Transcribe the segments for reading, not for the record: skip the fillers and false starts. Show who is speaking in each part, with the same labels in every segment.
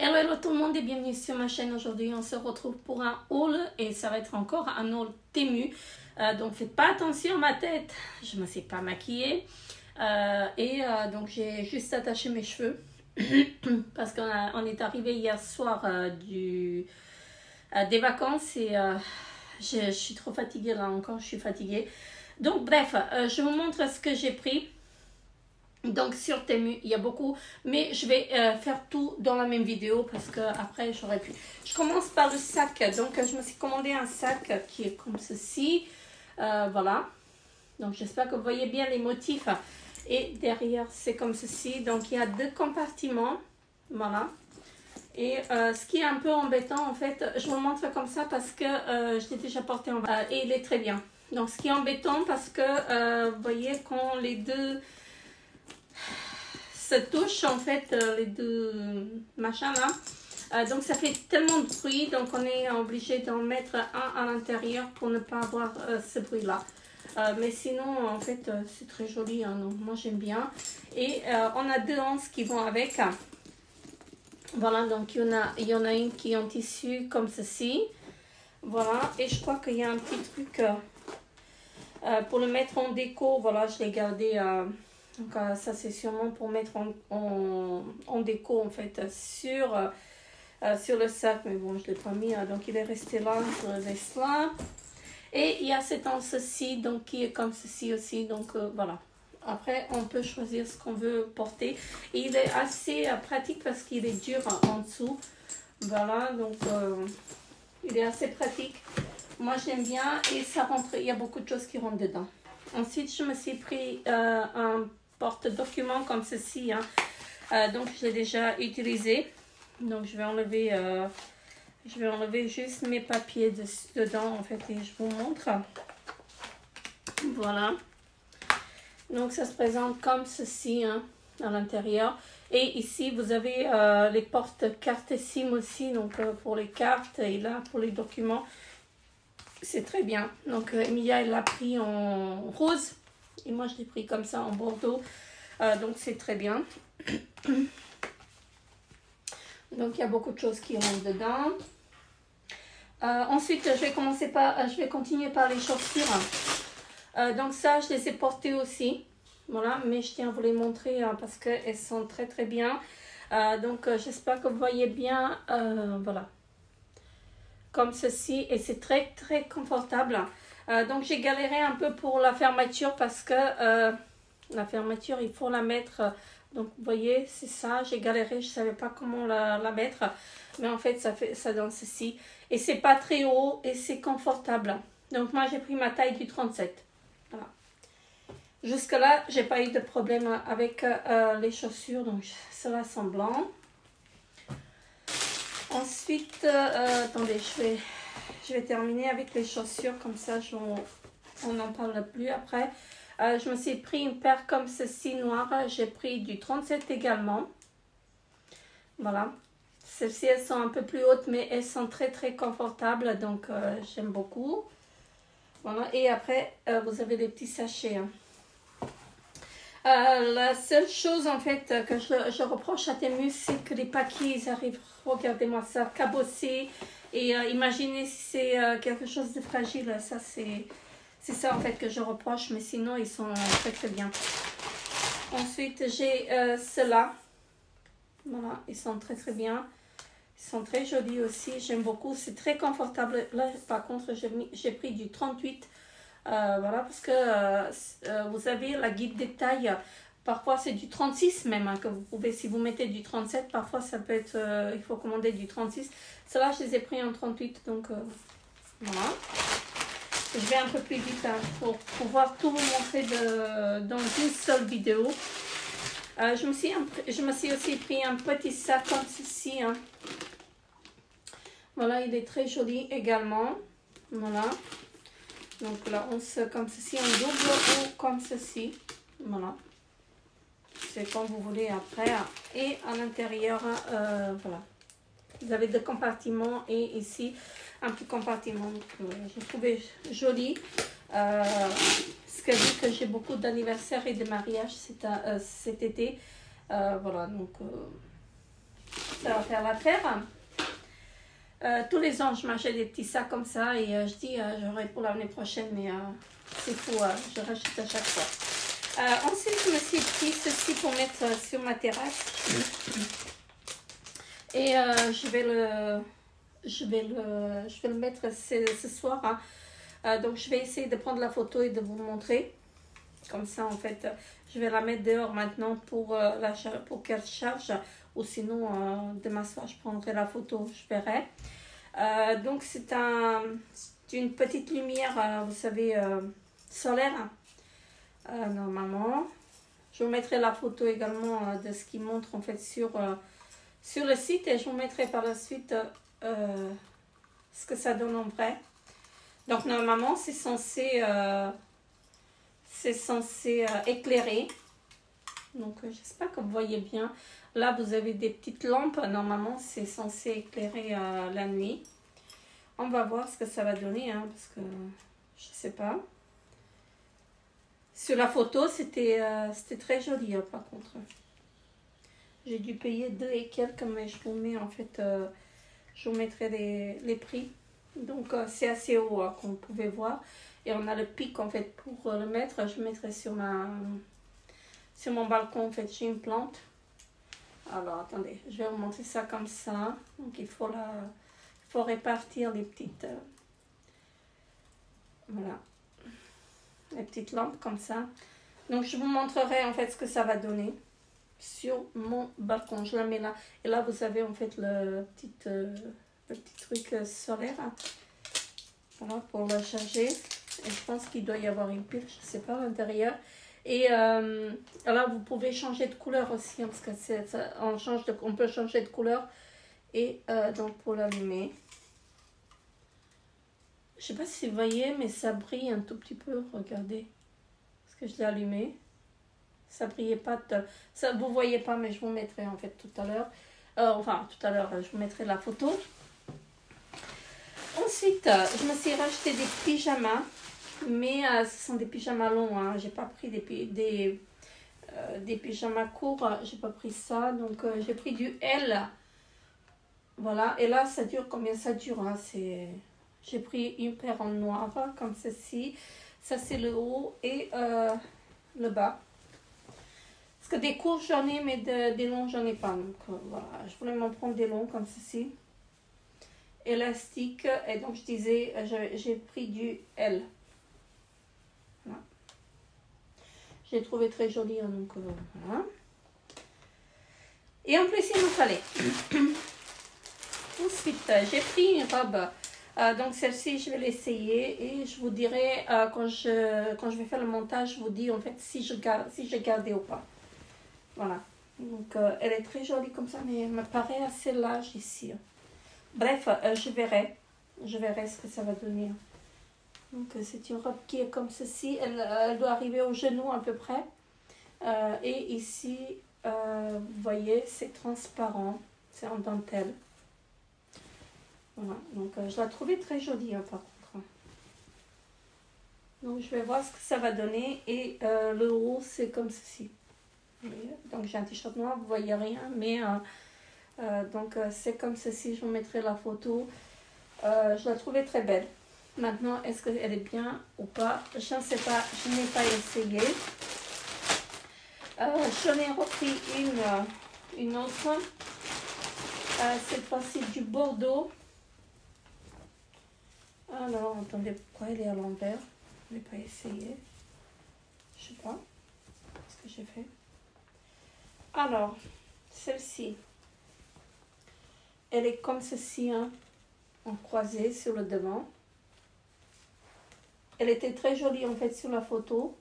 Speaker 1: Hello, hello tout le monde et bienvenue sur ma chaîne. Aujourd'hui on se retrouve pour un haul et ça va être encore un haul Temu. Donc faites pas attention à ma tête, je ne me suis pas maquillée. Donc j'ai juste attaché mes cheveux parce qu'on est arrivé hier soir des vacances et je suis trop fatiguée là encore, je suis fatiguée. Donc bref, je vous montre ce que j'ai pris. Donc sur Temu, il y a beaucoup, mais je vais faire tout dans la même vidéo parce que après j'aurais pu. Je commence par le sac. Donc je me suis commandé un sac qui est comme ceci. Voilà. Donc j'espère que vous voyez bien les motifs. Et derrière c'est comme ceci. Donc il y a deux compartiments. Voilà. Et ce qui est un peu embêtant en fait, je vous montre comme ça parce que je l'ai déjà porté en bas. Et il est très bien. Donc ce qui est embêtant parce que vous voyez quand les deux se touche en fait, les deux machins là, donc ça fait tellement de bruit, donc on est obligé d'en mettre un à l'intérieur pour ne pas avoir ce bruit là, mais sinon en fait c'est très joli, hein, donc moi j'aime bien. Et on a deux anses qui vont avec, voilà. Donc il y en a une qui est en tissu comme ceci, voilà. Et je crois qu'il y a un petit truc pour le mettre en déco, voilà, je l'ai gardé. Donc ça c'est sûrement pour mettre en déco en fait sur le sac, mais bon je ne l'ai pas mis, donc il est resté là, je le laisse là. Et il y a cet anse-ci donc qui est comme ceci aussi, donc voilà. Après on peut choisir ce qu'on veut porter et il est assez pratique parce qu'il est dur en dessous, voilà. Donc il est assez pratique, moi j'aime bien et ça rentre, il y a beaucoup de choses qui rentrent dedans. Ensuite je me suis pris un porte-document comme ceci, hein. Donc je l'ai déjà utilisé, donc je vais enlever juste mes papiers dedans en fait et je vous montre. Voilà, donc ça se présente comme ceci, hein, à l'intérieur. Et ici vous avez les porte-cartes SIM aussi, donc pour les cartes, et là pour les documents. C'est très bien. Donc Emilia elle l'a pris en rose et moi je l'ai pris comme ça en bordeaux, donc c'est très bien. Donc il y a beaucoup de choses qui rentrent dedans. Ensuite je vais continuer par les chaussures. Donc ça je les ai portées aussi, voilà, mais je tiens à vous les montrer parce qu'elles sont très très bien. Donc j'espère que vous voyez bien, voilà, comme ceci, et c'est très très confortable. Donc j'ai galéré un peu pour la fermeture parce que la fermeture il faut la mettre, donc vous voyez c'est ça, j'ai galéré, je savais pas comment la mettre, mais en fait ça donne ceci et c'est pas très haut et c'est confortable. Donc moi j'ai pris ma taille du 37, voilà. Jusque là j'ai pas eu de problème avec les chaussures, donc cela sont blancs. Ensuite, attendez, je vais terminer avec les chaussures, comme ça on n'en parle plus après. Je me suis pris une paire comme ceci noire, j'ai pris du 37 également. Voilà, celles-ci elles sont un peu plus hautes mais elles sont très très confortables, donc j'aime beaucoup. Voilà, et après vous avez des petits sachets, hein. La seule chose en fait que je reproche à Temu, c'est que les paquets ils arrivent, regardez-moi ça, cabossés. Et imaginez si c'est quelque chose de fragile, ça c'est ça en fait que je reproche, mais sinon ils sont très très bien. Ensuite j'ai ceux-là, voilà, ils sont très très bien, ils sont très jolis aussi, j'aime beaucoup, c'est très confortable. Là par contre j'ai pris du 38. Voilà, parce que vous avez la guide des tailles, parfois c'est du 36 même, hein, que vous pouvez, si vous mettez du 37, parfois ça peut être, il faut commander du 36. Cela je les ai pris en 38, donc voilà. Je vais un peu plus vite, hein, pour pouvoir tout vous montrer dans une seule vidéo. Je me suis aussi pris un petit sac comme ceci, hein. Voilà, il est très joli également, voilà. Donc là, on se comme ceci, en double ou comme ceci. Voilà. C'est comme vous voulez après. Et à l'intérieur, voilà. Vous avez deux compartiments et ici, un petit compartiment. Je trouvais joli. Ce que vu que j'ai beaucoup d'anniversaires et de mariages cet été. Voilà, donc ça va faire l'affaire. Tous les ans, je m'achète des petits sacs comme ça et je dis j'aurai pour l'année prochaine, mais c'est fou, je rachète à chaque fois. Ensuite, je me suis pris ceci pour mettre sur ma terrasse et je vais le mettre ce soir. Hein. Donc, je vais essayer de prendre la photo et de vous montrer. Comme ça, en fait, je vais la mettre dehors maintenant pour qu'elle charge. Ou sinon, demain soir, je prendrai la photo, je verrai. Donc, c'est une petite lumière, vous savez, solaire. Normalement. Je vous mettrai la photo également de ce qui montre en fait sur le site. Et je vous mettrai par la suite ce que ça donne en vrai. Donc, normalement, c'est censé éclairer. Donc, j'espère que vous voyez bien. Là, vous avez des petites lampes. Normalement, c'est censé éclairer la nuit. On va voir ce que ça va donner, hein, parce que je ne sais pas. Sur la photo, c'était très joli, hein, par contre. J'ai dû payer 2 et quelques, mais je vous mets, en fait, je vous mettrai les prix. Donc, c'est assez haut, hein, comme vous pouvez voir. Et on a le pic, en fait, pour le mettre. Je mettrai sur mon balcon, en fait, j'ai une plante. Alors, attendez, je vais vous montrer ça comme ça. Donc, il faut répartir les petites... voilà. Les petites lampes comme ça. Donc, je vous montrerai, en fait, ce que ça va donner sur mon balcon. Je la mets là. Et là, vous avez, en fait, le petit truc solaire. Voilà, pour la charger. Et je pense qu'il doit y avoir une pile, je ne sais pas, à l'intérieur. Et là, vous pouvez changer de couleur aussi, hein, parce que on peut changer de couleur. Et donc, pour l'allumer, je ne sais pas si vous voyez, mais ça brille un tout petit peu. Regardez, parce que je l'ai allumé. Ça brillait pas. Ça, vous ne voyez pas, mais je vous mettrai en fait tout à l'heure. Enfin, tout à l'heure, je vous mettrai la photo. Ensuite, je me suis racheté des pyjamas. Mais ce sont des pyjamas longs, hein. J'ai pas pris des pyjamas courts, j'ai pas pris ça. Donc j'ai pris du L. Voilà, et là ça dure combien ça dure, hein? J'ai pris une paire en noir, comme ceci. Ça c'est le haut et le bas. Parce que des courts j'en ai, mais des longs j'en ai pas. Donc voilà, je voulais m'en prendre des longs comme ceci. Élastique, et donc je disais, j'ai pris du L. Voilà. J'ai trouvé très joli, hein, donc voilà. Et en plus, il me fallait. Ensuite, j'ai pris une robe. Donc celle-ci, je vais l'essayer et je vous dirai quand je vais faire le montage, je vous dis en fait si j'ai gardé ou pas. Voilà. Donc elle est très jolie comme ça, mais elle me paraît assez large ici. Bref, je verrai ce que ça va donner. Donc c'est une robe qui est comme ceci, elle doit arriver au genou à peu près. Et ici, vous voyez, c'est transparent, c'est en dentelle. Voilà, donc je la trouvais très jolie, hein, par contre. Donc je vais voir ce que ça va donner. Et le haut, c'est comme ceci. Donc j'ai un t-shirt noir, vous voyez rien, mais donc c'est comme ceci. Je vous mettrai la photo. Je la trouvais très belle. Maintenant, est-ce qu'elle est bien ou pas? Je ne sais pas, je n'ai pas essayé. J'en ai repris une autre. Cette fois-ci du Bordeaux. Alors, attendez, pourquoi elle est à l'envers? Je n'ai pas essayé. Je ne sais pas ce que j'ai fait. Alors, celle-ci, elle est comme ceci, hein, en croisée sur le devant. Elle était très jolie en fait sur la photo.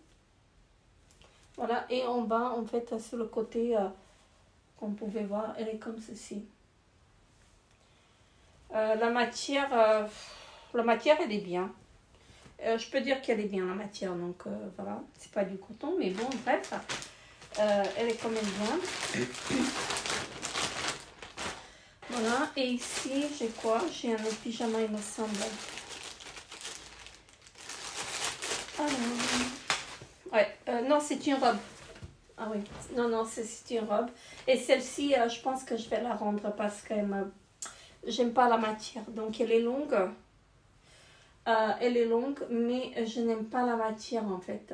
Speaker 1: Voilà, et en bas, en fait, sur le côté, comme vous pouvez voir, elle est comme ceci. La matière, elle est bien. Je peux dire qu'elle est bien, la matière. Donc, voilà, c'est pas du coton, mais bon, bref, elle est quand même bien. Voilà, et ici, j'ai quoi? J'ai un autre pyjama, il me semble. Alors, ouais, non, c'est une robe. Ah oui, non, non, c'est une robe. Et celle-ci, je pense que je vais la rendre parce que j'aime pas la matière. Donc elle est longue. Elle est longue, mais je n'aime pas la matière en fait.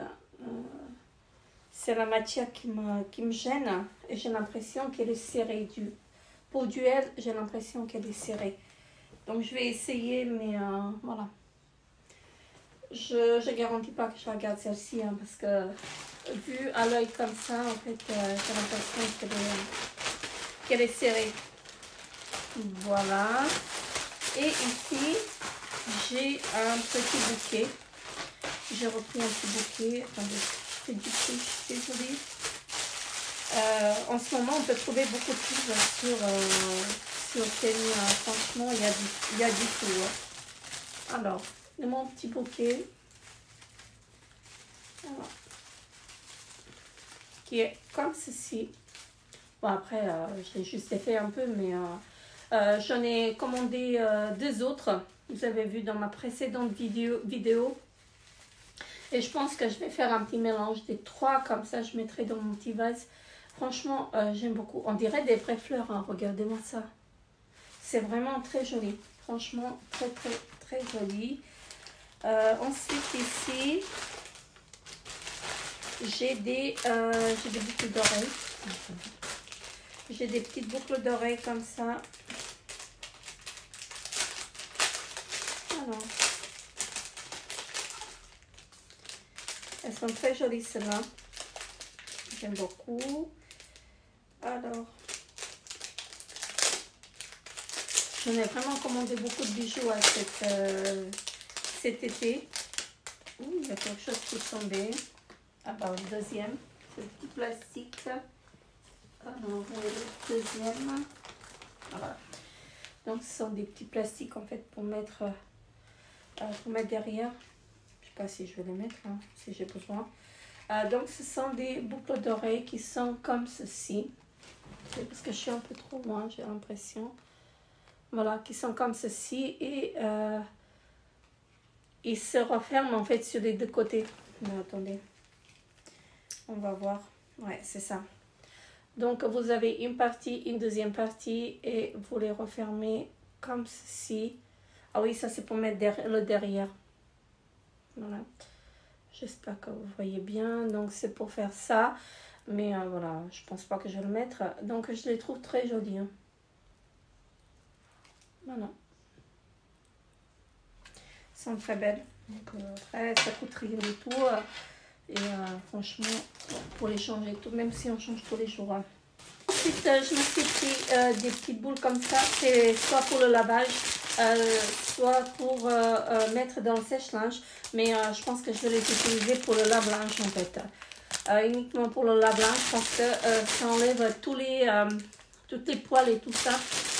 Speaker 1: C'est la matière qui me gêne. Et j'ai l'impression qu'elle est serrée. Pour duel, j'ai l'impression qu'elle est serrée. Donc je vais essayer, mais voilà. Je ne garantis pas que je la garde celle-ci, hein, parce que vu à l'œil comme ça, en fait, j'ai l'impression qu'elle est serrée. Voilà. Et ici, j'ai un petit bouquet. J'ai repris un petit bouquet. Attendez, je fais du prix, je suis désolée. En ce moment, on peut trouver beaucoup de choses sur Temu. Franchement, il y a du tout. Hein. Alors, mon petit bouquet. Voilà. Qui est comme ceci. Bon, après, je l'ai juste fait un peu, mais j'en ai commandé deux autres. Vous avez vu dans ma précédente vidéo. Et je pense que je vais faire un petit mélange des trois. Comme ça, je mettrai dans mon petit vase. Franchement, j'aime beaucoup. On dirait des vraies fleurs. Hein. Regardez-moi ça. C'est vraiment très joli. Franchement, très, très, très joli. Ensuite, ici, j'ai des boucles d'oreilles. J'ai des petites boucles d'oreilles comme ça. Alors, elles sont très jolies celles-là. J'aime beaucoup. Alors, j'en ai vraiment commandé beaucoup de bijoux à cet été. Ouh, il y a quelque chose qui est tombé. Ah bah, le deuxième, c'est le petit plastique. Alors, le deuxième. Voilà. Donc, ce sont des petits plastiques en fait pour mettre derrière. Je sais pas si je vais les mettre, hein, si j'ai besoin. Donc, ce sont des boucles d'oreilles qui sont comme ceci. C'est parce que je suis un peu trop loin, j'ai l'impression. Voilà, qui sont comme ceci et ils se referment en fait sur les deux côtés. Mais attendez, on va voir. Ouais, c'est ça. Donc, vous avez une partie, une deuxième partie et vous les refermez comme ceci. Ah oui, ça c'est pour mettre le derrière. Voilà. J'espère que vous voyez bien. Donc, c'est pour faire ça. Mais voilà, je pense pas que je vais le mettre. Donc, je les trouve très jolis. Hein. Voilà. Ils sont très belles. Donc, après, ça coûte rien du tout. Et franchement, pour les changer tout, même si on change tous les jours. Hein. Ensuite, je me suis pris des petites boules comme ça. C'est soit pour le lavage, soit pour mettre dans le sèche-linge. Mais je pense que je vais les utiliser pour le lave-linge en fait. Uniquement pour le lave-linge parce que ça enlève toutes les poils et tout ça.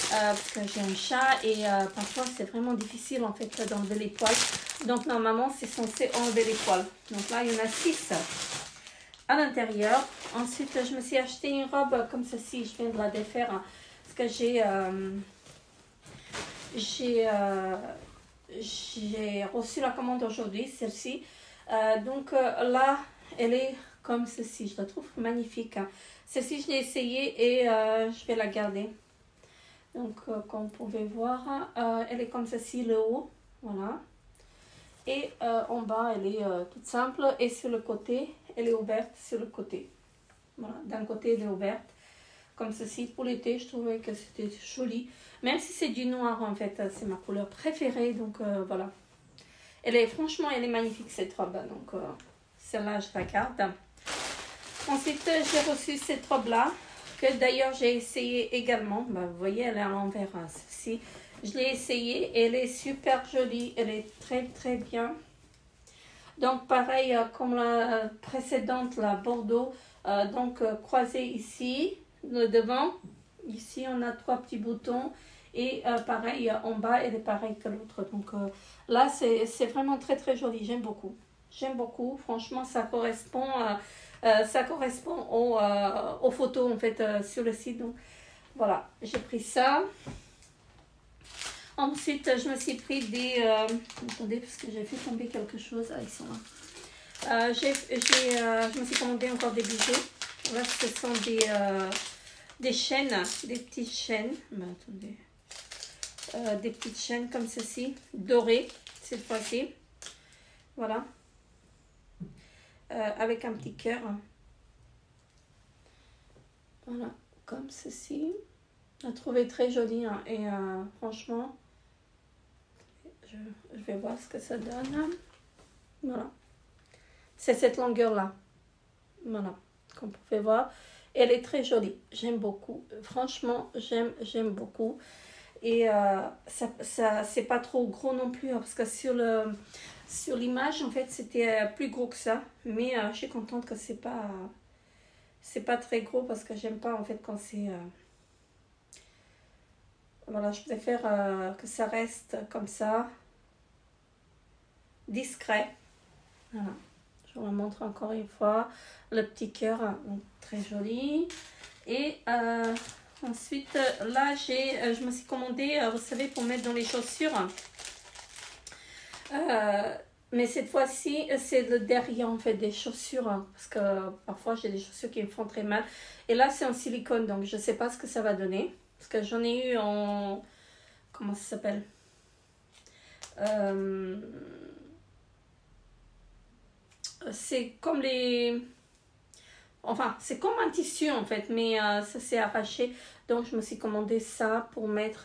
Speaker 1: Parce que j'ai un chat et parfois c'est vraiment difficile en fait d'enlever les poils. Donc normalement c'est censé enlever les poils. Donc là il y en a 6 à l'intérieur. Ensuite je me suis acheté une robe comme ceci. Je viens de la défaire hein, parce que j'ai reçu la commande aujourd'hui, celle-ci. Donc là elle est comme ceci. Je la trouve magnifique. Hein. Celle-ci je l'ai essayée et je vais la garder. Donc, comme vous pouvez voir, elle est comme ceci, le haut, voilà. Et en bas, elle est toute simple. Et sur le côté, elle est ouverte sur le côté. Voilà, d'un côté, elle est ouverte, comme ceci. Pour l'été, je trouvais que c'était joli. Même si c'est du noir, en fait, c'est ma couleur préférée. Donc, voilà. Franchement, elle est magnifique, cette robe. Donc, celle-là, je la garde. Ensuite, j'ai reçu cette robe-là. Que d'ailleurs j'ai essayé également. Ben, vous voyez, elle est à l'envers. Hein, celle-ci. Je l'ai essayée et elle est super jolie. Elle est très très bien. Donc pareil comme la précédente, la Bordeaux. Donc croisée ici, le devant. Ici on a 3 petits boutons. Et pareil en bas, elle est pareille que l'autre. Donc là c'est vraiment très très joli. J'aime beaucoup. J'aime beaucoup. Franchement ça correspond aux photos en fait sur le site. Donc voilà, j'ai pris ça. Ensuite, je me suis pris des... attendez, parce que j'ai fait tomber quelque chose. Ah, ils sont là. Je me suis commandé encore des bijoux. là, ce sont des chaînes, des petites chaînes. Mais attendez. Des petites chaînes comme ceci, dorées cette fois-ci. Voilà. Avec un petit cœur. Voilà, comme ceci. Je la trouvais très jolie hein, et franchement, je vais voir ce que ça donne. Voilà. C'est cette longueur-là. Voilà, comme vous pouvez voir. Elle est très jolie. J'aime beaucoup. Franchement, j'aime beaucoup. Et ça c'est pas trop gros non plus. Hein, parce que sur l'image, en fait, c'était plus gros que ça. Mais je suis contente que c'est pas très gros. Parce que j'aime pas, en fait, quand c'est... Voilà, je préfère que ça reste comme ça. Discret. Voilà. Je vous la montre encore une fois. Le petit cœur, donc très joli. Et ensuite, là, je me suis commandé, vous savez, pour mettre dans les chaussures. Mais cette fois-ci, c'est le derrière, en fait, des chaussures. Hein, parce que parfois, j'ai des chaussures qui me font très mal. Et là, c'est en silicone, donc je ne sais pas ce que ça va donner. Parce que j'en ai eu en... Comment ça s'appelle c'est comme les... Enfin, c'est comme un tissu en fait, mais ça s'est arraché. Donc, je me suis commandé ça pour mettre...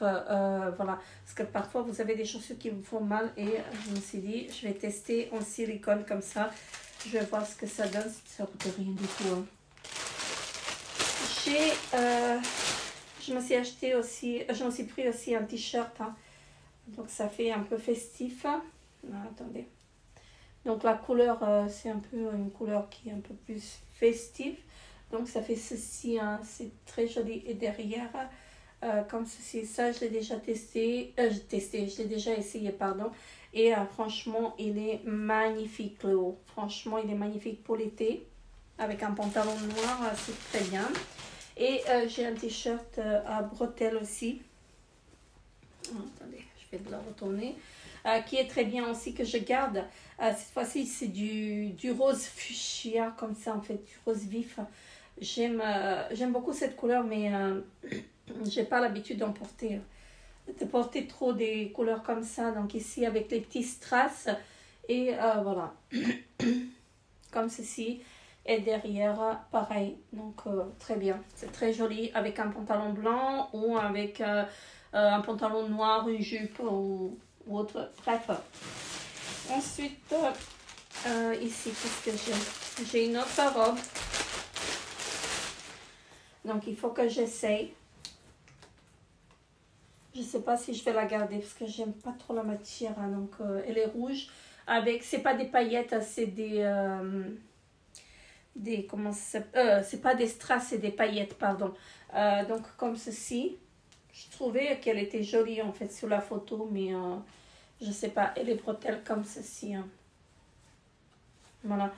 Speaker 1: voilà, parce que parfois, vous avez des chaussures qui vous font mal. Et je me suis dit, je vais tester en silicone comme ça. Je vais voir ce que ça donne. Ça ne coûte rien du tout. Hein. Je me suis acheté aussi... Je me suis pris aussi un t-shirt. Hein. Donc, ça fait un peu festif. Non, attendez. Donc la couleur, c'est un peu une couleur qui est un peu plus festive. Donc ça fait ceci, hein, c'est très joli. Et derrière, comme ceci, ça je l'ai déjà testé. Je l'ai déjà essayé, pardon. Et franchement, il est magnifique le haut. Franchement, il est magnifique pour l'été. Avec un pantalon noir, c'est très bien. Et j'ai un t-shirt à bretelles aussi. Oh, attendez, je vais la retourner. Qui est très bien aussi, que je garde. Cette fois-ci, c'est du rose fuchsia, comme ça, en fait, du rose vif. J'aime beaucoup cette couleur, mais j'ai pas l'habitude de porter trop des couleurs comme ça. Donc ici, avec les petits strass. Et voilà. Comme ceci. Et derrière, pareil. Donc, très bien. C'est très joli, avec un pantalon blanc ou avec un pantalon noir, une jupe ou autre. Bref. Ensuite, ici, qu'est-ce que j'ai une autre robe. Donc, il faut que j'essaye. Je ne sais pas si je vais la garder parce que j'aime pas trop la matière. Hein, donc, elle est rouge. Avec, c'est pas des paillettes, c'est comment ça s'appelle, c'est pas des strass, c'est des paillettes, pardon. Donc, comme ceci. Je trouvais qu'elle était jolie en fait sur la photo, mais je sais pas, elle est bretelle comme ceci. Hein. Voilà.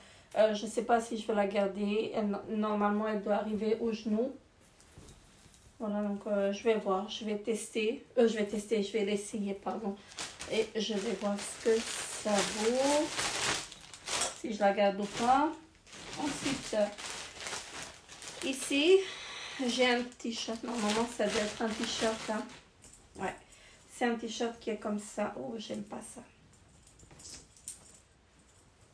Speaker 1: Je sais pas si je vais la garder. Normalement, elle doit arriver au genou. Voilà, donc je vais voir. Je vais l'essayer, pardon. Et je vais voir ce que ça vaut. Si je la garde ou pas. Ensuite, ici, j'ai un t-shirt. Normalement, ça doit être un t-shirt. Hein. Ouais. C'est un t-shirt qui est comme ça. Oh, j'aime pas ça.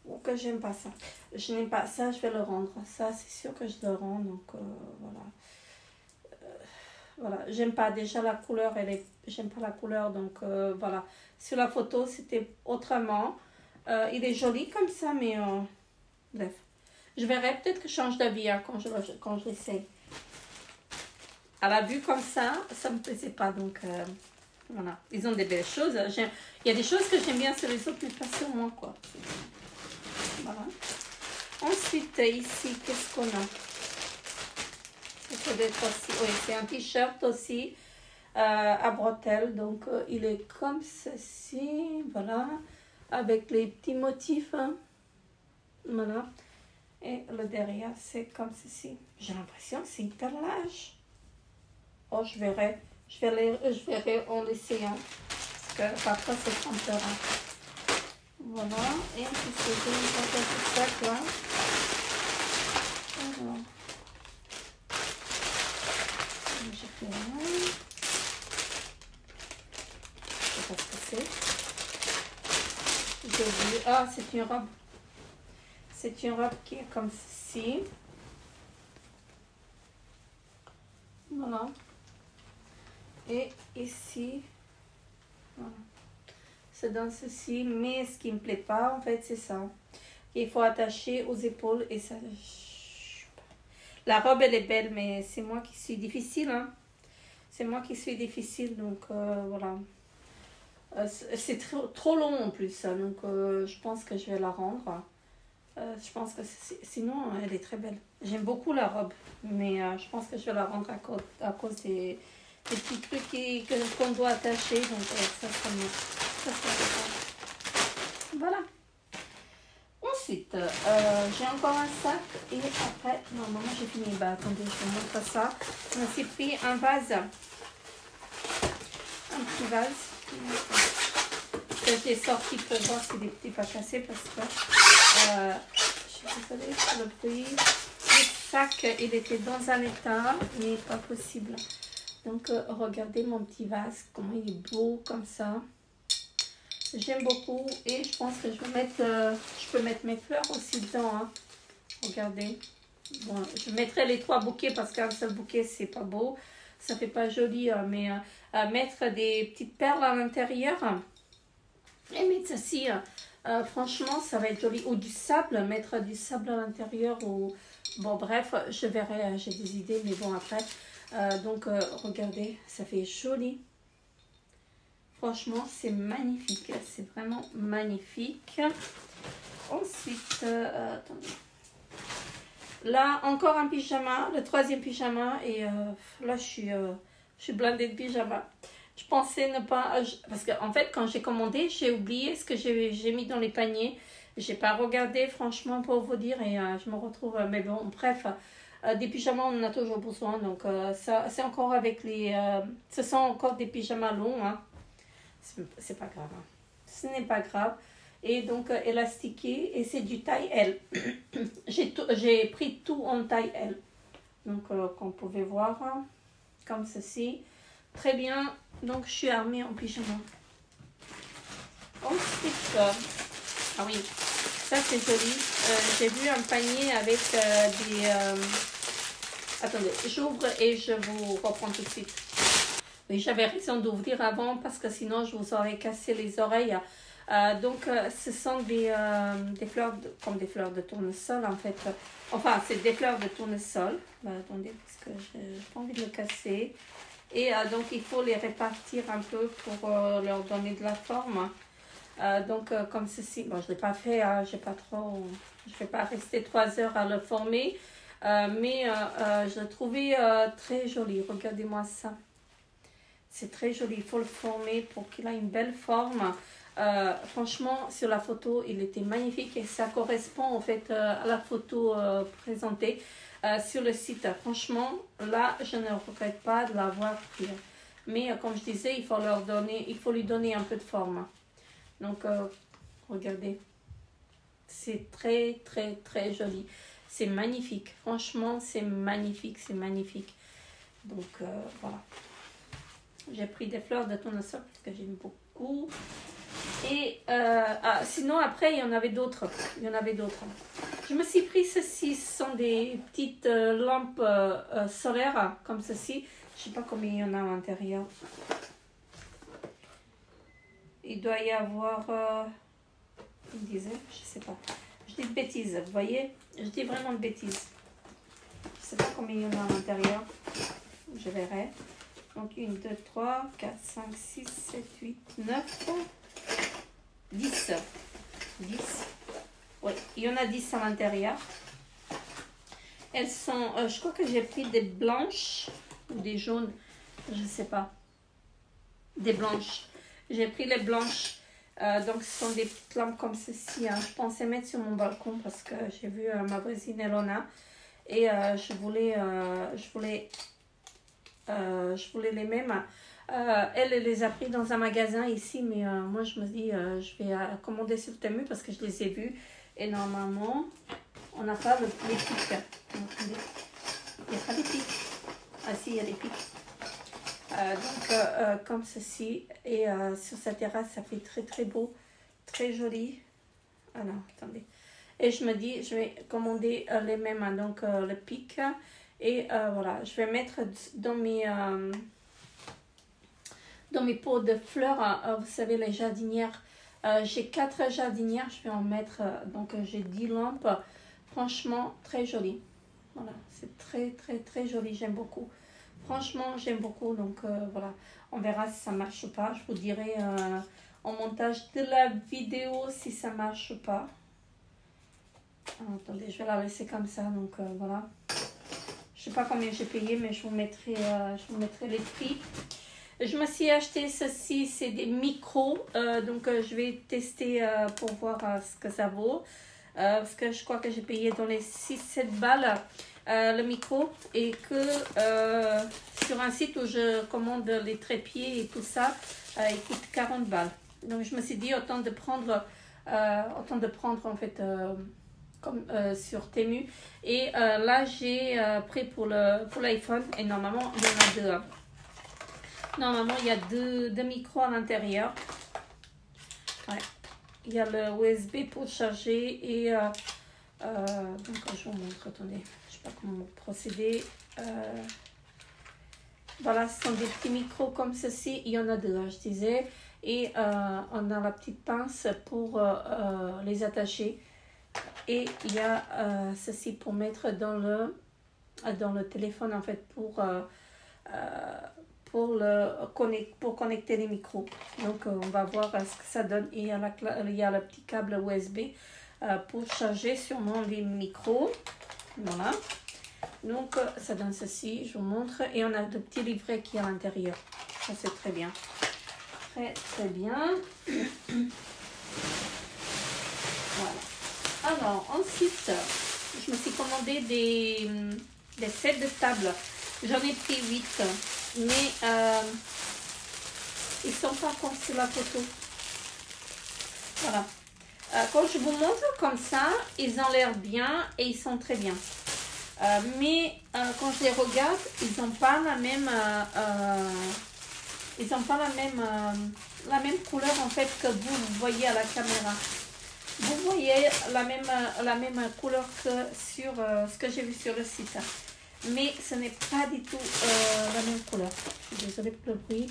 Speaker 1: Oh, que j'aime pas ça. Je n'aime pas ça, je vais le rendre. Ça, c'est sûr que je le rends. Donc, voilà. Voilà. J'aime pas. Déjà, la couleur, j'aime pas la couleur. Donc, voilà. Sur la photo, c'était autrement. Il est joli comme ça, mais bref. Je verrai. Peut-être que je change d'avis hein, quand je l'essaye. À la vue comme ça ne me plaisait pas. Donc, voilà. Ils ont des belles choses. Il y a des choses que j'aime bien sur les autres, mais pas sur moi, quoi. Voilà. Ensuite, ici, qu'est-ce qu'on a? Ça doit être aussi. Oui, c'est un t-shirt aussi à bretelles. Donc, il est comme ceci. Voilà. Avec les petits motifs. Hein. Voilà. Et le derrière, c'est comme ceci. J'ai l'impression que c'est hyper large. Oh, je verrai en l'essayant. Parce que parfois, c'est trompeur. Voilà. Et qu'est-ce que j'ai encore tout ça, quoi. Alors. Voilà. Je sais pas ce que c'est. J'ai oublié. Ah, c'est une robe. C'est une robe qui est comme ceci. Voilà. Et ici, voilà. C'est dans ceci. Mais ce qui me plaît pas, en fait, c'est ça. Il faut attacher aux épaules et ça... La robe, elle est belle, mais c'est moi qui suis difficile. Hein. C'est moi qui suis difficile, donc voilà. C'est trop long en plus, hein, donc je pense que je vais la rendre. Je pense que sinon, elle est très belle. J'aime beaucoup la robe, mais je pense que je vais la rendre à cause des petits trucs qu'on doit attacher. Donc ça sera mieux. Ça sera bien. Voilà. Ensuite, j'ai encore un sac et après, normalement j'ai fini. Bah attendez, je vous montre ça. Je me suis pris un vase. Un petit vase. Que j'ai sorti pour voir s'il est petit pas cassé parce que je suis désolée pour le bruit. Le sac, il était dans un état, mais pas possible. Donc regardez mon petit vase, comment il est beau comme ça. J'aime beaucoup et je pense que je peux mettre mes fleurs aussi dedans. Hein. Regardez. Bon, je mettrai les 3 bouquets parce qu'un seul bouquet c'est pas beau. Ça fait pas joli, mais mettre des petites perles à l'intérieur et mettre ceci, franchement ça va être joli. Ou du sable, mettre du sable à l'intérieur. Ou bon bref, je verrai, j'ai des idées, mais bon après. Donc regardez, ça fait joli. Franchement, c'est magnifique. C'est vraiment magnifique. Ensuite, attendez. Là, encore un pyjama. Le 3e pyjama. Et là, je suis blindée de pyjama. Je pensais ne pas... Parce qu'en fait, quand j'ai commandé, j'ai oublié ce que j'ai mis dans les paniers. J'ai pas regardé, franchement, pour vous dire. Et je me retrouve... mais bon, bref... des pyjamas, on en a toujours besoin. Donc, ça, c'est encore avec les... ce sont encore des pyjamas longs. Hein. C'est pas grave. Hein. Ce n'est pas grave. Et donc, élastiqué. Et c'est du taille L. J'ai pris tout en taille L. Donc, comme vous pouvez voir, hein, comme ceci. Très bien. Donc, je suis armée en pyjama. Ensuite, ah oui, ça c'est joli. J'ai vu un panier avec des... attendez, j'ouvre et je vous reprends tout de suite. Oui, j'avais raison d'ouvrir avant parce que sinon je vous aurais cassé les oreilles. Donc, ce sont des fleurs, comme des fleurs de tournesol en fait. Enfin, c'est des fleurs de tournesol. Bah, attendez, parce que je n'ai pas envie de le casser. Et donc, il faut les répartir un peu pour leur donner de la forme. Donc, comme ceci. Bon, je ne l'ai pas fait, hein, j'ai pas trop... Je ne vais pas rester 3 heures à le former. Mais je l'ai trouvé très joli. Regardez-moi ça. C'est très joli. Il faut le former pour qu'il ait une belle forme. Franchement, sur la photo, il était magnifique et ça correspond en fait à la photo présentée sur le site. Franchement, là, je ne regrette pas de l'avoir pris. Mais comme je disais, il faut lui donner un peu de forme. Donc, regardez. C'est très, très, très joli. C'est magnifique. Franchement, c'est magnifique. C'est magnifique. Donc, voilà. J'ai pris des fleurs de tournesol parce que j'aime beaucoup. Et sinon, après, il y en avait d'autres. Je me suis pris ceci. Ce sont des petites lampes solaires comme ceci. Je ne sais pas combien il y en a à l'intérieur. Il doit y avoir... une dizaine, je ne sais pas. Je dis de bêtises, vous voyez. Je dis vraiment de bêtises. Je ne sais pas combien il y en a à l'intérieur. Je verrai. Donc, 1, 2, 3, 4, 5, 6, 7, 8, 9, 10. 10. Oui, il y en a 10 à l'intérieur. Elles sont, je crois que j'ai pris des blanches ou des jaunes, je ne sais pas. Des blanches. J'ai pris les blanches. Donc, ce sont des petites lampes comme ceci. Hein. Je pensais mettre sur mon balcon parce que j'ai vu ma voisine Elona. Et je voulais les mêmes. Elle les a pris dans un magasin ici, mais moi je me dis je vais commander sur Temu parce que je les ai vus et normalement on n'a pas les pics. Il n'y a pas les pics. Ah si, il y a les pics. Comme ceci. Et sur sa terrasse, ça fait très très beau, très joli. Ah non, attendez. Et je me dis, je vais commander les mêmes, hein, donc le pic. Et voilà, je vais mettre dans mes pots de fleurs, vous savez, les jardinières. J'ai 4 jardinières, je vais en mettre, donc j'ai 10 lampes. Franchement, très joli. Voilà, c'est très très très joli, j'aime beaucoup. Franchement, j'aime beaucoup, donc voilà. On verra si ça marche ou pas. Je vous dirai en montage de la vidéo si ça marche ou pas. Attendez, je vais la laisser comme ça, donc voilà. Je sais pas combien j'ai payé, mais je vous mettrai les prix. Je me suis acheté ceci, c'est des micros, donc je vais tester pour voir ce que ça vaut. Parce que je crois que j'ai payé dans les 6-7 balles le micro et que sur un site où je commande les trépieds et tout ça, il coûte 40 balles. Donc je me suis dit autant de prendre en fait comme sur Temu. Et là j'ai pris pour l'iPhone et normalement il y en a deux. Normalement il y a deux micros à l'intérieur. Ouais. Il y a le USB pour charger et donc je vous montre, attendez, je sais pas comment procéder. Voilà, ce sont des petits micros comme ceci, il y en a deux, hein, je disais, et on a la petite pince pour les attacher. Et il y a ceci pour mettre dans le téléphone en fait pour connecter les micros. Donc on va voir ce que ça donne. Et il y a le petit câble USB pour charger sûrement les micros. Voilà. Donc ça donne ceci, je vous montre. Et on a le petit livret qui est à l'intérieur. Ça c'est très bien. Très très bien. Voilà. Alors ensuite, je me suis commandé des sets de table. J'en ai pris 8. Mais ils sont pas comme sur la photo. Voilà. Quand je vous montre comme ça, ils ont l'air bien et ils sont très bien. Mais quand je les regarde, ils n'ont pas la même la même couleur en fait que vous voyez à la caméra. Vous voyez la même couleur que sur ce que j'ai vu sur le site. Mais ce n'est pas du tout la même couleur. Je suis désolée pour le bruit.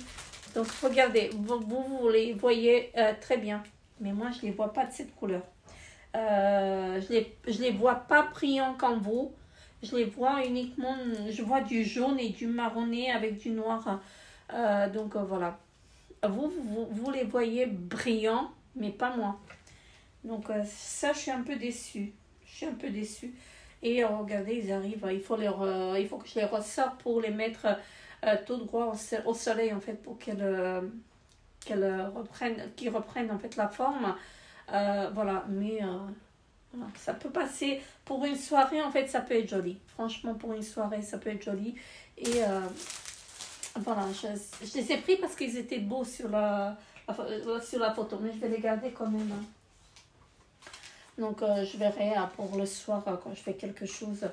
Speaker 1: Donc regardez, vous les voyez très bien. Mais moi je ne les vois pas de cette couleur. Je les vois pas brillants comme vous. Je les vois uniquement, je vois du jaune et du marronné avec du noir. Donc voilà. Vous les voyez brillants, mais pas moi. Donc ça, je suis un peu déçue. Je suis un peu déçue. Et regardez, ils arrivent. Il faut que je les ressorte pour les mettre tout droit au soleil, en fait, pour qu'ils reprennent en fait la forme. Voilà, mais voilà. Ça peut passer pour une soirée, en fait, ça peut être joli. Franchement, pour une soirée, ça peut être joli. Et voilà, je les ai pris parce qu'ils étaient beaux sur la photo, mais je vais les garder quand même. Hein. Donc, je verrai pour le soir quand je fais quelque chose.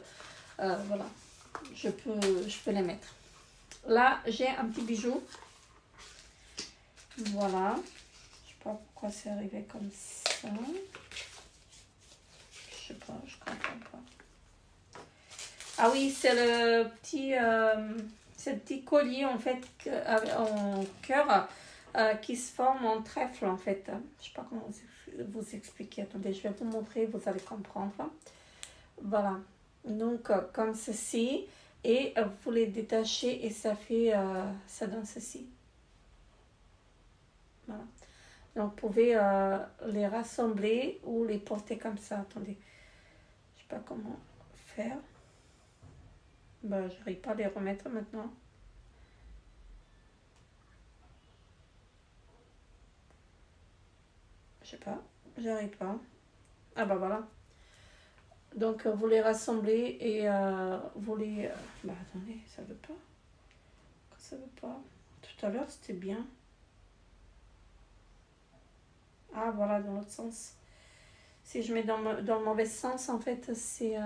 Speaker 1: Voilà, je peux les mettre. Là, j'ai un petit bijou. Voilà. Je sais pas pourquoi c'est arrivé comme ça. Je sais pas, je comprends pas. Ah oui, c'est le petit collier en fait en cœur qui se forme en trèfle en fait. Je sais pas comment vous expliquer. Attendez, je vais vous montrer, vous allez comprendre. Voilà. Donc comme ceci. Et vous les détachez et ça fait, ça donne ceci. Voilà. Donc vous pouvez les rassembler ou les porter comme ça. Attendez. Je sais pas comment faire. Ben, j'arrive pas à les remettre maintenant. Je sais pas. J'arrive pas. Ah bah voilà. Donc vous les rassemblez et vous les... bah attendez, ça veut pas. Ça veut pas. Tout à l'heure c'était bien. Ah voilà, dans l'autre sens. Si je mets dans le mauvais sens, en fait, c'est...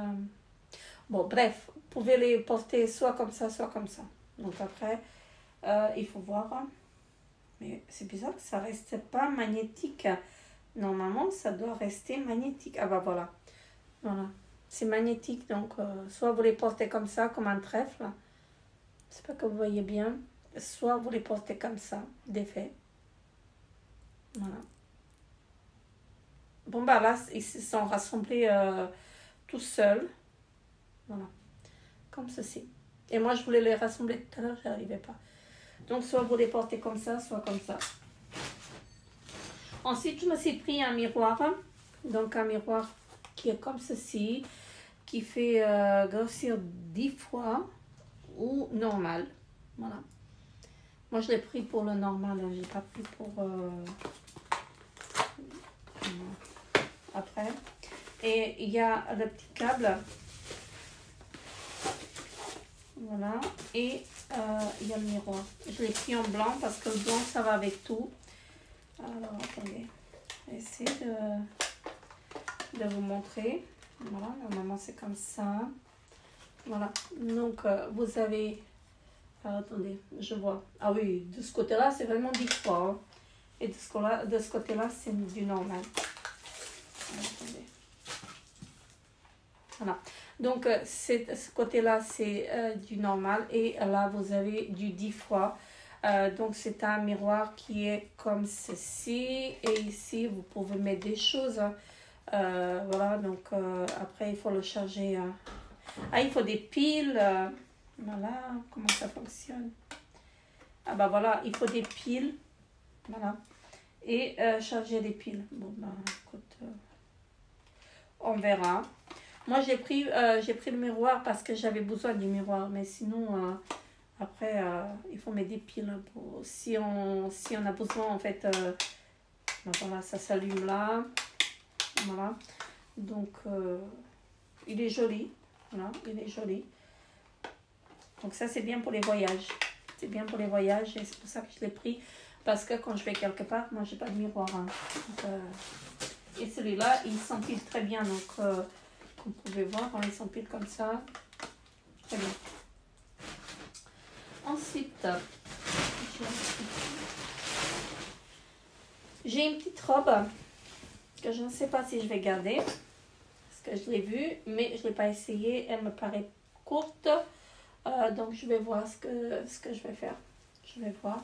Speaker 1: Bon, bref, vous pouvez les porter soit comme ça, soit comme ça. Donc après, Il faut voir. Mais c'est bizarre que ça reste pas magnétique. Normalement, ça doit rester magnétique. Ah bah voilà. Voilà. C'est magnétique. Donc, soit vous les portez comme ça, comme un trèfle. C'est pas que vous voyez bien. Soit vous les portez comme ça, défait. Voilà. Bon bah là, ils se sont rassemblés tout seuls. Voilà. Comme ceci. Et moi, je voulais les rassembler tout à l'heure, je n'arrivais pas. Donc, soit vous les portez comme ça, soit comme ça. Ensuite, je me suis pris un miroir. Donc, un miroir qui est comme ceci, qui fait grossir 10 fois ou normal. Voilà. Moi, je l'ai pris pour le normal. Je n'ai pas pris pour... après. Et il y a le petit câble. Voilà. Et il y a le miroir. Je l'ai pris en blanc parce que le blanc, ça va avec tout. Alors, attendez. Je vais essayer de vous montrer. Voilà. Normalement, c'est comme ça. Voilà. Donc, vous avez... Alors, attendez, je vois. Ah oui, de ce côté-là, c'est vraiment 10 fois. Hein. Et de ce côté-là, c'est du normal. Attendez. Voilà. Donc, ce côté-là, c'est du normal. Et là, vous avez du 10 fois. Donc, c'est un miroir qui est comme ceci. Et ici, vous pouvez mettre des choses. Voilà. Donc, après, il faut le charger. Ah, il faut des piles. Voilà. Comment ça fonctionne? Ah, bah voilà. Il faut des piles. Voilà. Et charger des piles. Bon, bah, écoute, on verra. Moi, j'ai pris le miroir parce que j'avais besoin du miroir. Mais sinon, après, il faut mettre des piles. Pour, si on a besoin, en fait, ben voilà, ça s'allume là. Voilà. Donc, il est joli. Voilà, il est joli. Donc, ça, c'est bien pour les voyages. C'est bien pour les voyages et c'est pour ça que je l'ai pris. Parce que quand je vais quelque part, moi, j'ai pas de miroir. Hein. Donc, et celui-là, il s'empile très bien. Donc, comme vous pouvez voir, il s'empile comme ça. Très bien. Ensuite, j'ai une petite robe que je ne sais pas si je vais garder. Parce que je l'ai vue, mais je ne l'ai pas essayée. Elle me paraît courte. Donc, je vais voir ce que je vais faire. Je vais voir.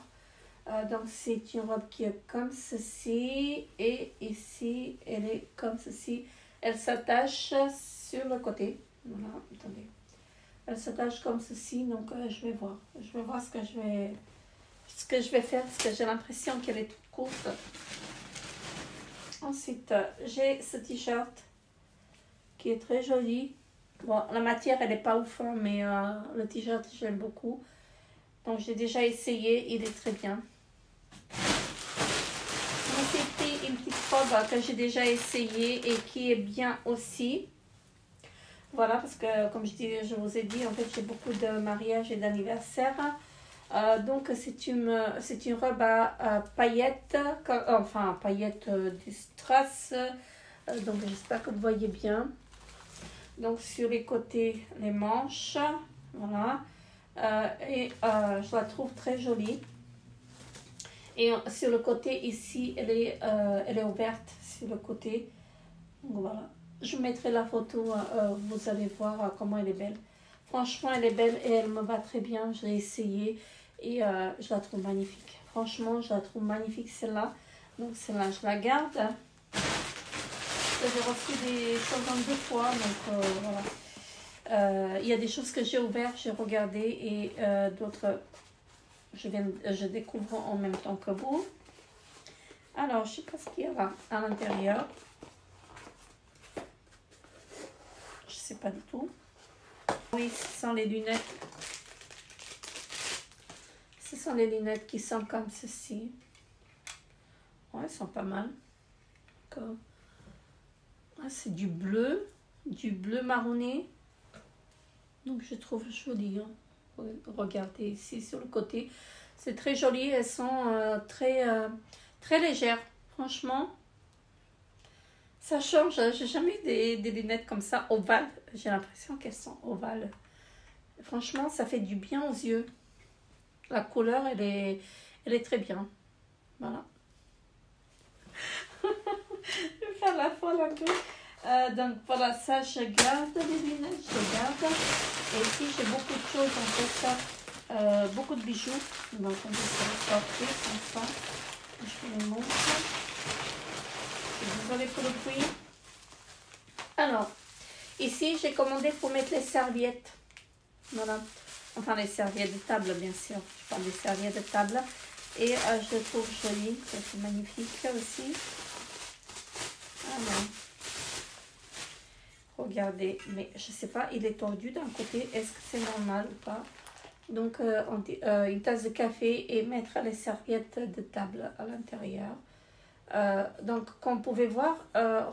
Speaker 1: Donc, c'est une robe qui est comme ceci. Et ici, elle est comme ceci. Elle s'attache sur le côté. Voilà, attendez. Elle s'attache comme ceci. Donc, je vais voir. Je vais voir ce que je vais faire. Parce que j'ai l'impression qu'elle est toute courte. Ensuite, j'ai ce t-shirt qui est très joli. Bon, la matière, elle n'est pas ouf, hein, mais le t-shirt, j'aime beaucoup. Donc, j'ai déjà essayé. Il est très bien. J'ai pris une petite robe que j'ai déjà essayée et qui est bien aussi. Voilà, parce que comme je vous ai dit, en fait, j'ai beaucoup de mariages et d'anniversaires. Donc, c'est une robe à paillettes, enfin, paillettes de strass. Donc, j'espère que vous voyez bien. Donc, sur les côtés, les manches. Voilà. Et je la trouve très jolie. Et sur le côté ici, elle est ouverte sur le côté. Donc, voilà. Je mettrai la photo, vous allez voir comment elle est belle. Franchement, elle est belle et elle me va très bien. Je l'ai essayée et je la trouve magnifique. Franchement, je la trouve magnifique celle-là. Donc celle-là, je la garde. J'ai reçu des choses en 2 fois. Donc voilà. Il y a des choses que j'ai ouvertes, j'ai regardé et d'autres, je découvre en même temps que vous. Alors, je ne sais pas ce qu'il y a là à l'intérieur. Je sais pas du tout. Oui, ce sont les lunettes. Ce sont les lunettes qui sont comme ceci. Ouais, elles sont pas mal. Ah, c'est du bleu marronné. Donc je trouve joli. Hein. Regardez ici sur le côté. C'est très joli. Elles sont très légères. Franchement. Ça change, j'ai jamais eu des lunettes comme ça, ovales. J'ai l'impression qu'elles sont ovales. Franchement, ça fait du bien aux yeux. La couleur, elle est très bien. Voilà. Je vais faire la folle un peu. Donc voilà, ça je garde les lunettes, je garde. Et ici j'ai beaucoup de choses en fait, beaucoup de bijoux. Donc on va sortir comme ça. Je vous les montre. Désolée pour le bruit. Alors, ici j'ai commandé pour mettre les serviettes. Voilà. Enfin les serviettes de table bien sûr. Je parle des serviettes de table. Et je le trouve joli. C'est magnifique aussi. Alors. Regardez, mais je sais pas, il est tordu d'un côté, est-ce que c'est normal ou pas? Donc une tasse de café et mettre les serviettes de table à l'intérieur. Donc comme vous pouvez voir,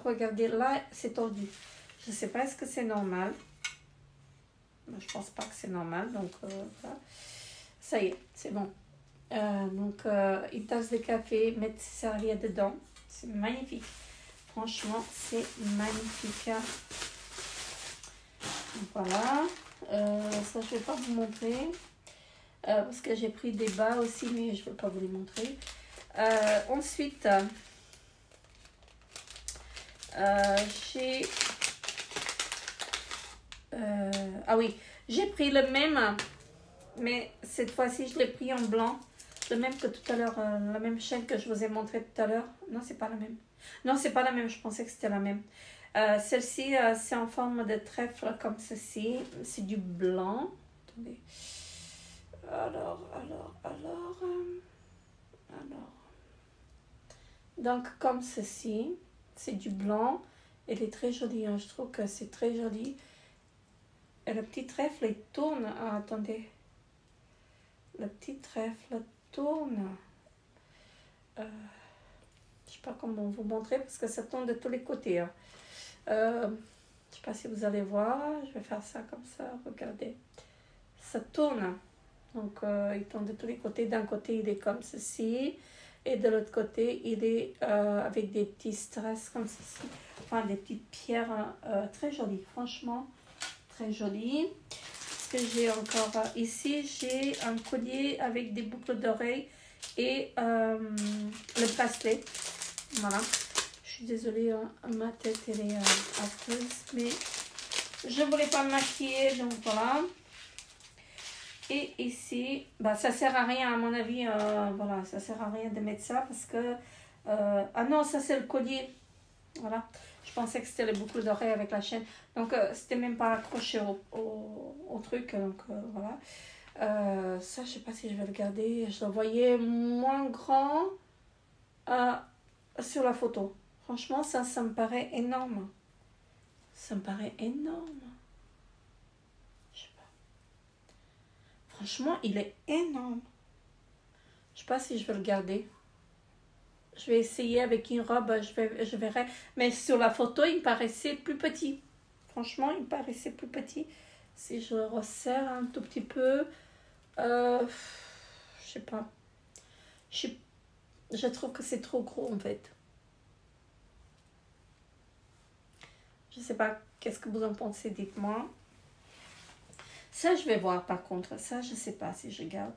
Speaker 1: regardez là, c'est tordu. Je sais pas, est-ce que c'est normal? Je pense pas que c'est normal, donc voilà. Ça y est, c'est bon. Donc une tasse de café, mettre ses serviettes dedans, c'est magnifique. Franchement, c'est magnifique. Voilà. Ça, je ne vais pas vous montrer. Parce que j'ai pris des bas aussi, mais je ne vais pas vous les montrer. Ensuite, j'ai... ah oui, j'ai pris le même. Mais cette fois-ci, je l'ai pris en blanc. Le même que tout à l'heure. La même chaîne que je vous ai montré tout à l'heure. Non, c'est pas la même. Non, c'est pas la même. Je pensais que c'était la même. Celle-ci, c'est en forme de trèfle comme ceci. C'est du blanc. Attendez. Alors. Donc, comme ceci. C'est du blanc. Elle est très jolie. Hein. Je trouve que c'est très joli. Et le petit trèfle, il tourne. Ah, attendez. Le petit trèfle tourne. Je sais pas comment vous montrer parce que ça tourne de tous les côtés. Hein. Je sais pas si vous allez voir. Je vais faire ça comme ça. Regardez. Ça tourne. Donc, il tourne de tous les côtés. D'un côté, il est comme ceci. Et de l'autre côté, il est avec des petits strass comme ceci. Enfin, des petites pierres très jolies. Franchement, très jolies. Ce que j'ai encore ici, j'ai un collier avec des boucles d'oreilles et le bracelet. Voilà. Je suis désolée, hein, ma tête elle est affreuse, mais je voulais pas me maquiller, donc voilà. Et ici, bah, ça sert à rien à mon avis, voilà, ça sert à rien de mettre ça parce que... ah non, ça c'est le collier. Voilà. Je pensais que c'était les boucles d'oreilles avec la chaîne. Donc, c'était même pas accroché au truc. Donc, voilà. Ça, je sais pas si je vais le garder. Je le voyais moins grand sur la photo. Franchement, ça me paraît énorme. Ça me paraît énorme. Je sais pas. Franchement, il est énorme. Je sais pas si je vais le garder. Je vais essayer avec une robe, je verrai. Mais sur la photo, il me paraissait plus petit. Franchement, il me paraissait plus petit. Si je resserre un tout petit peu, je sais pas. Je trouve que c'est trop gros en fait. Je sais pas, qu'est-ce que vous en pensez, dites-moi. Ça, je vais voir par contre. Ça, je sais pas si je garde.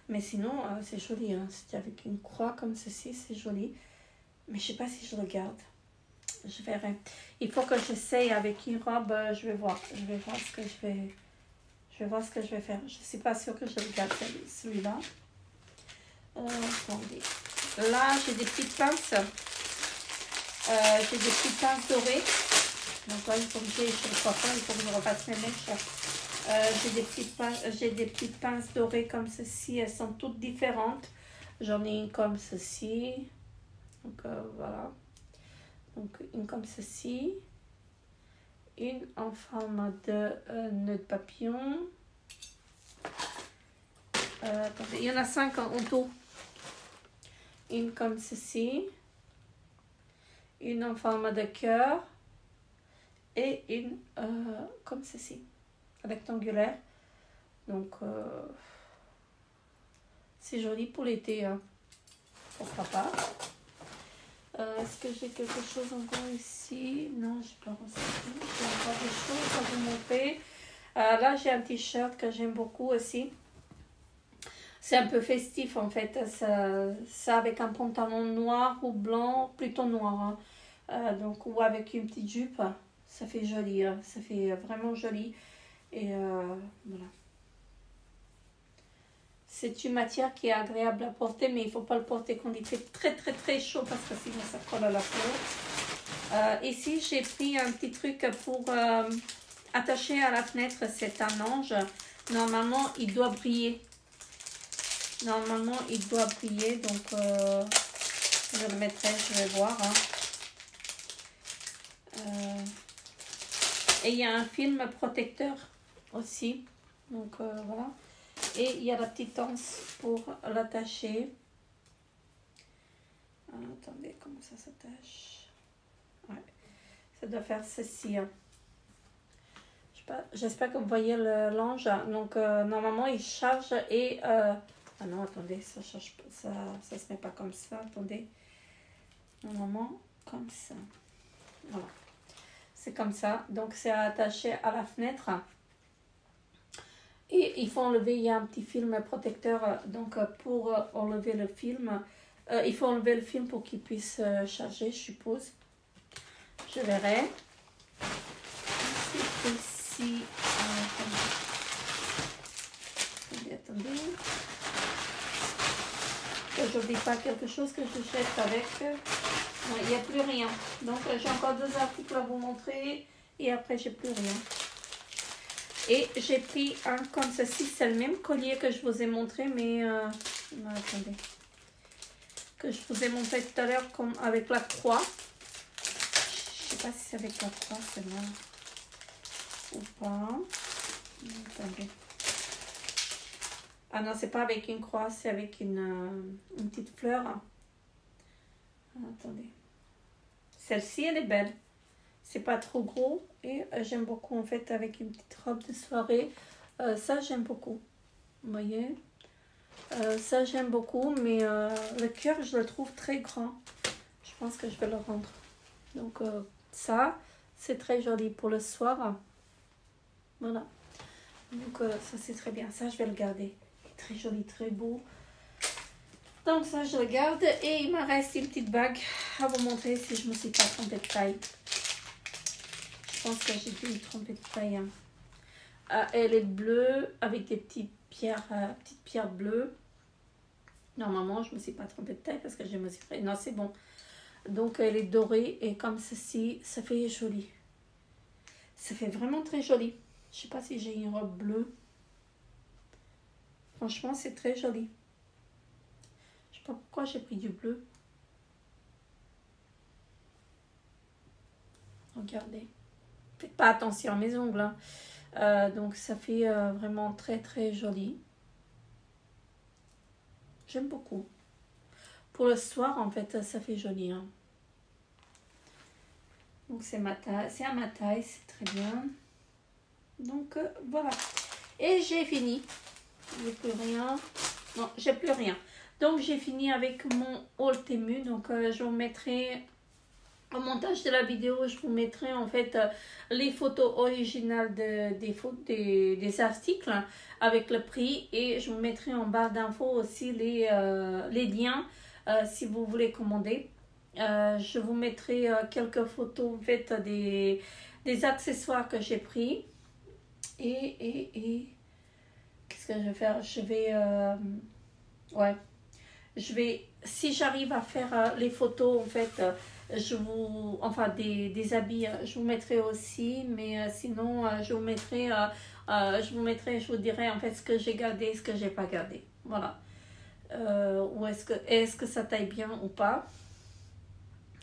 Speaker 1: Mais sinon, c'est joli. Hein. C'est avec une croix comme ceci, c'est joli. Mais je sais pas si je le garde. Je verrai. Il faut que j'essaye avec une robe. Je vais voir. Je vais voir ce que je vais... Je vais voir ce que je vais faire. Je ne suis pas sûre que je le garde celui-là. Attendez. Là, j'ai des petites pinces. J'ai des petites pinces dorées. Donc là, il faut que j'aille chez le coiffeur. Il faut que je repasse mes mèches. J'ai des petites pinces dorées comme ceci. Elles sont toutes différentes. J'en ai une comme ceci. Donc voilà. Donc une comme ceci. Une en forme de nœud de papillon. Attendez, il y en a 5 en tout. Une comme ceci. Une en forme de cœur. Et une comme ceci. Rectangulaire. Donc, c'est joli pour l'été. Hein. Pourquoi pas. Est-ce que j'ai quelque chose encore ici? Non, je n'ai pas reçu. J'ai encore des choses à vous montrer. Là, j'ai un t-shirt que j'aime beaucoup aussi. C'est un peu festif en fait, ça avec un pantalon noir ou blanc, plutôt noir, hein. Donc, ou avec une petite jupe, ça fait joli, hein. Ça fait vraiment joli. Et voilà. C'est une matière qui est agréable à porter, mais il ne faut pas le porter quand il fait très très très chaud parce que sinon ça colle à la peau. Ici, j'ai pris un petit truc pour attacher à la fenêtre, c'est un ange. Normalement, il doit briller. Normalement, il doit briller, donc je le mettrai, je vais voir, hein. Et il y a un film protecteur aussi, donc voilà. Et il y a la petite anse pour l'attacher. Attendez, comment ça s'attache? Ouais, ça doit faire ceci, hein. J'espère que vous voyez l'ange. Donc normalement il charge et ah non, attendez, ça charge pas, ça se met pas comme ça, attendez. Normalement comme ça. Voilà. C'est comme ça. Donc c'est attaché à la fenêtre. Et il faut enlever, il y a un petit film protecteur. Donc pour enlever le film, il faut enlever le film pour qu'il puisse charger, je suppose. Je verrai. Ici, attendez. Que j'oublie pas quelque chose que je jette avec. Il n'y a plus rien. Donc j'ai encore 2 articles à vous montrer et après j'ai plus rien. Et j'ai pris un comme ceci, c'est le même collier que je vous ai montré, mais non, attendez, que je vous ai montré tout à l'heure comme avec la croix. Je sais pas si c'est avec la croix celle-là ou pas. Attendez. Ah non, c'est pas avec une croix, c'est avec une petite fleur. Attendez. Celle-ci, elle est belle. C'est pas trop gros et j'aime beaucoup en fait avec une petite robe de soirée. Ça, j'aime beaucoup. Vous voyez, ça, j'aime beaucoup, mais le cœur, je le trouve très grand. Je pense que je vais le rendre. Donc, ça, c'est très joli pour le soir. Voilà. Donc, ça, c'est très bien. Ça, je vais le garder. Très joli, très beau. Donc, ça, je le garde. Et il me reste une petite bague à vous montrer si je me suis pas trompée de taille. Je pense que j'ai dû me tromper de taille. Hein. Elle est bleue avec des petites pierres bleues. Normalement, je ne me suis pas trompée de taille parce que j'ai mesuré. Non, c'est bon. Donc, elle est dorée et comme ceci, ça fait joli. Ça fait vraiment très joli. Je ne sais pas si j'ai une robe bleue. Franchement, c'est très joli. Je ne sais pas pourquoi j'ai pris du bleu. Regardez. Faites pas attention à mes ongles. Hein. Donc, ça fait vraiment très, très joli. J'aime beaucoup. Pour le soir, en fait, ça fait joli. Hein. Donc, c'est à ma taille, c'est très bien. Donc, voilà. Et j'ai fini. J'ai plus rien. Non, j'ai plus rien. Donc, j'ai fini avec mon haul Temu. Donc, je vous mettrai... Au montage de la vidéo, je vous mettrai en fait les photos originales des articles avec le prix. Et je vous mettrai en barre d'infos aussi les liens si vous voulez commander. Je vous mettrai quelques photos en fait des accessoires que j'ai pris. Et qu'est-ce que je vais faire? Je vais... ouais. Je vais... Si j'arrive à faire les photos en fait... je vous, enfin des habits, je vous mettrai aussi, mais sinon je vous mettrai, je vous dirai en fait ce que j'ai gardé, ce que j'ai pas gardé, voilà. Ou est-ce que ça taille bien ou pas,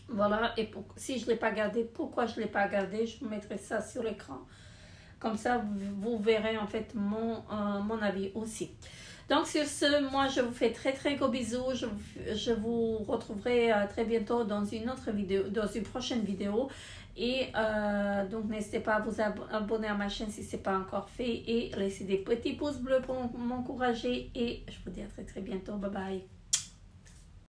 Speaker 1: voilà. Et si je l'ai pas gardé, pourquoi je l'ai pas gardé, je vous mettrai ça sur l'écran, comme ça vous verrez en fait mon avis aussi. Donc sur ce, moi je vous fais très très gros bisous. Je vous retrouverai très bientôt dans une autre vidéo, dans une prochaine vidéo. Et donc n'hésitez pas à vous abonner à ma chaîne si ce n'est pas encore fait. Et laissez des petits pouces bleus pour m'encourager. Et je vous dis à très très bientôt. Bye bye.